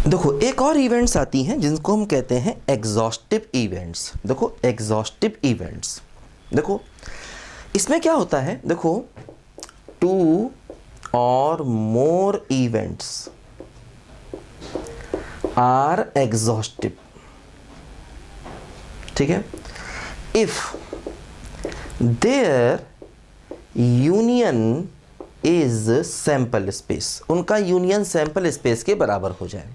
देखो एक और इवेंट्स आती हैं जिनको हम कहते हैं एग्जॉस्टिव इवेंट्स। देखो एग्जॉस्टिव इवेंट्स, देखो इसमें क्या होता है, देखो टू और मोर इवेंट्स आर एग्जॉस्टिव, ठीक है, if their union is sample space, उनका यूनियन सैंपल स्पेस के बराबर हो जाए।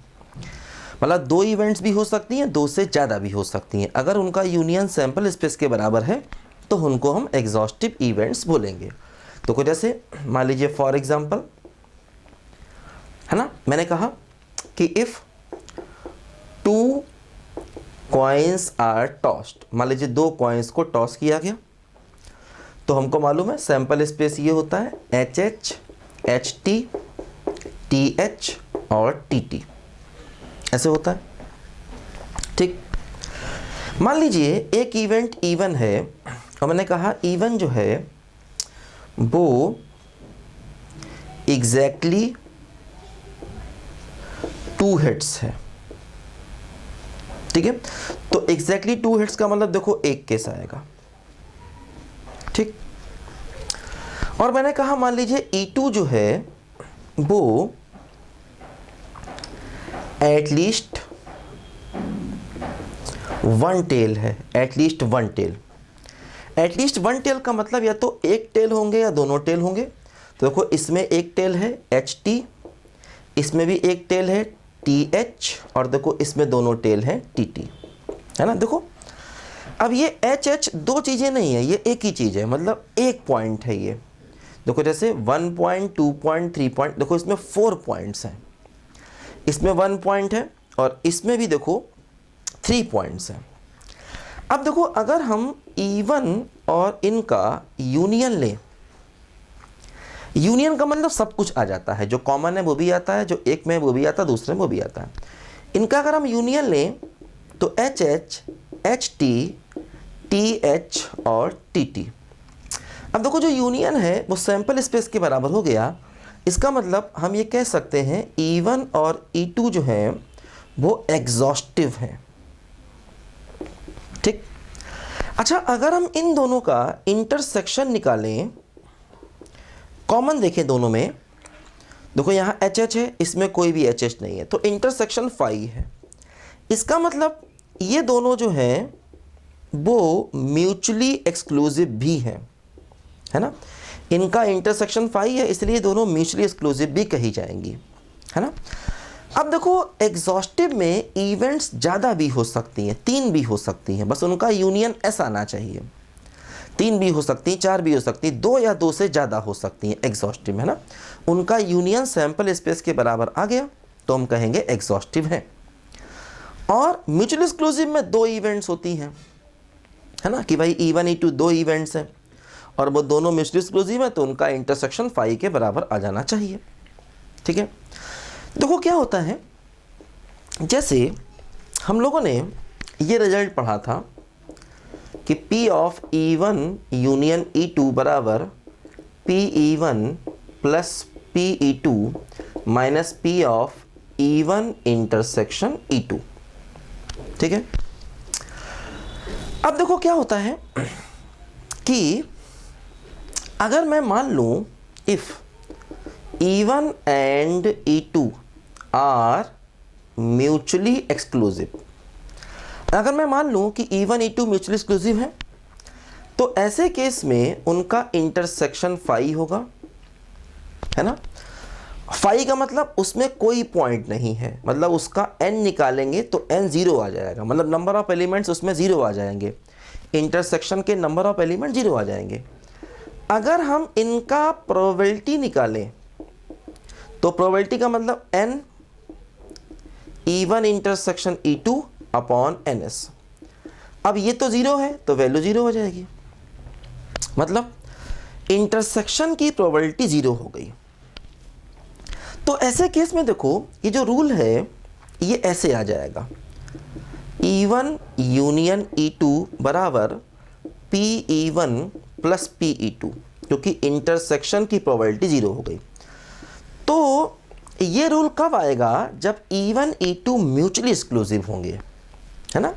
मतलब दो इवेंट्स भी हो सकती हैं, दो से ज़्यादा भी हो सकती हैं, अगर उनका यूनियन सैंपल स्पेस के बराबर है तो उनको हम एग्जॉस्टिव इवेंट्स बोलेंगे। तो कुछ जैसे मान लीजिए फॉर एग्जांपल, है ना, मैंने कहा कि if two coins are tossed, मान लीजिए दो कॉइन्स को टॉस किया गया, तो हमको मालूम है सैंपल स्पेस ये होता है H H, H T, T H और टी टी, ऐसे होता है, ठीक। मान लीजिए एक इवेंट इवन है और मैंने कहा इवन जो है वो एग्जैक्टली 2 हिट्स है, ठीक है। तो एग्जैक्टली 2 हिट्स का मतलब देखो एक केस आएगा, ठीक। और मैंने कहा मान लीजिए E2 जो है वो एटलीस्ट 1 टेल है, एटलीस्ट 1 टेल। एटलीस्ट 1 टेल का मतलब या तो एक टेल होंगे या दोनों टेल होंगे। तो देखो इसमें एक टेल है एच टी, इसमें भी एक टेल है टी एच, और देखो इसमें दोनों टेल हैं टी टी, है ना। देखो अब ये एच एच दो चीज़ें नहीं है, ये एक ही चीज़ है, मतलब एक पॉइंट है ये। देखो जैसे 1 पॉइंट, 2 पॉइंट, 3 पॉइंट, देखो इसमें 4 पॉइंट्स हैं, इसमें 1 पॉइंट है और इसमें भी देखो 3 पॉइंट्स हैं। अब देखो अगर हम इवन और इनका यूनियन लें, यूनियन का मतलब सब कुछ आ जाता है, जो कॉमन है वो भी आता है, जो एक में है वो भी आता है, दूसरे में वो भी आता है। इनका अगर हम यूनियन लें तो H H, H T, T H और टी टी। अब देखो जो यूनियन है वो सैंपल स्पेस के बराबर हो गया, इसका मतलब हम ये कह सकते हैं E1 और E2 जो हैं वो एग्जॉस्टिव हैं, ठीक। अच्छा अगर हम इन दोनों का इंटरसेक्शन निकालें, कॉमन देखें दोनों में, देखो यहाँ एच एच है, इसमें कोई भी एच एच नहीं है, तो इंटरसेक्शन 5 है। इसका मतलब ये दोनों जो हैं वो म्यूचुअली एक्सक्लूसिव भी हैं, है ना। इनका इंटरसेक्शन 5 है, इसलिए दोनों म्यूचुअली एक्सक्लूसिव भी कही जाएंगी, है ना। अब देखो एग्जॉस्टिव में इवेंट्स ज़्यादा भी हो सकती हैं, 3 भी हो सकती हैं, बस उनका यूनियन ऐसा आना चाहिए। 3 भी हो सकती हैं, 4 भी हो सकती हैं, 2 या 2 से ज़्यादा हो सकती हैं एग्जॉस्टिव में, है ना। उनका यूनियन सैंपल स्पेस के बराबर आ गया तो हम कहेंगे एग्जॉस्टिव है। और म्यूचुअल एक्सक्लूसिव में 2 इवेंट्स होती हैं, है ना, कि भाई E1 E2 2 इवेंट्स हैं और वो दोनों म्यूचुअली एक्सक्लूसिव है, तो उनका इंटरसेक्शन 5 के बराबर आ जाना चाहिए, ठीक है। देखो क्या होता है, जैसे हम लोगों ने ये रिजल्ट पढ़ा था कि P of E1 union E2 बराबर PE1 plus PE2 minus P of E1 intersection E2, ठीक है। अब देखो क्या होता है कि अगर मैं मान लूँ if E1 and E2 are mutually exclusive, अगर मैं मान लूँ कि E1 E2 म्यूचुअली एक्सक्लूसिव है तो ऐसे केस में उनका इंटरसेक्शन 5 होगा, है ना। 5 का मतलब उसमें कोई पॉइंट नहीं है, मतलब उसका n निकालेंगे तो n 0 आ जाएगा, मतलब नंबर ऑफ एलिमेंट्स उसमें 0 आ जाएंगे, इंटरसेक्शन के नंबर ऑफ एलिमेंट 0 आ जाएंगे। अगर हम इनका प्रोबेबिलिटी निकालें तो प्रोबेबिलिटी का मतलब n E1 intersection E2 upon NS। अब ये तो 0 है तो वैल्यू 0 हो जाएगी, मतलब इंटरसेक्शन की प्रोबेबिलिटी 0 हो गई। तो ऐसे केस में देखो ये जो रूल है ये ऐसे आ जाएगा, E1 यूनियन E2 बराबर PE1 प्लस PE2, क्योंकि इंटरसेक्शन की प्रोबेबिलिटी 0 हो गई। तो ये रूल कब आएगा? जब E1 E2 म्यूचुअली एक्सक्लूसिव होंगे, है ना।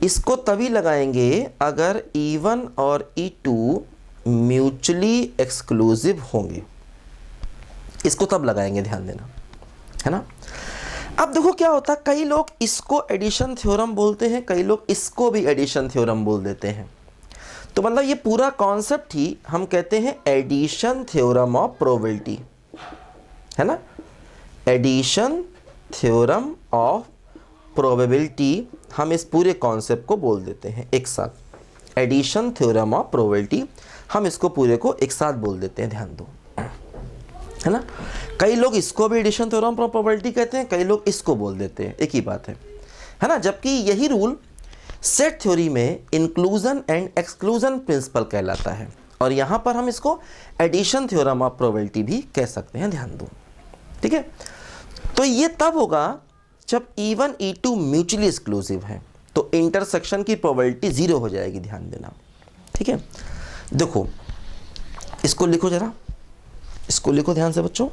इसको तभी लगाएंगे अगर E1 और E2 म्यूचुअली एक्सक्लूसिव होंगे, इसको तब लगाएंगे, ध्यान देना, है ना। अब देखो क्या होता है, कई लोग इसको एडिशन थ्योरम बोलते हैं, कई लोग इसको भी एडिशन थ्योरम बोल देते हैं। तो मतलब ये पूरा कॉन्सेप्ट ही हम कहते हैं एडिशन थ्योरम ऑफ प्रोबेबिलिटी, है ना। एडिशन थ्योरम ऑफ प्रोबेबिलिटी, हम इस पूरे कॉन्सेप्ट को बोल देते हैं एक साथ। एडिशन थ्योरम ऑफ प्रोबेबिलिटी, हम इसको पूरे को एक साथ बोल देते हैं, ध्यान दो, है ना। कई लोग इसको भी एडिशन थ्योरम ऑफ प्रोबेबिलिटी कहते हैं, कई लोग इसको बोल देते हैं, एक ही बात है ना। जबकि यही रूल सेट थ्योरी में इंक्लूजन एंड एक्सक्लूजन प्रिंसिपल कहलाता है, और यहाँ पर हम इसको एडिशन थ्योरम ऑफ प्रोबेबिलिटी भी कह सकते हैं, ध्यान दो, ठीक है। तो ये तब होगा जब E1 E2 म्यूचुअली एक्सक्लूसिव है, तो इंटरसेक्शन की प्रोबेबिलिटी 0 हो जाएगी, ध्यान देना, ठीक है। देखो इसको लिखो जरा, इसको लिखो ध्यान से बच्चों।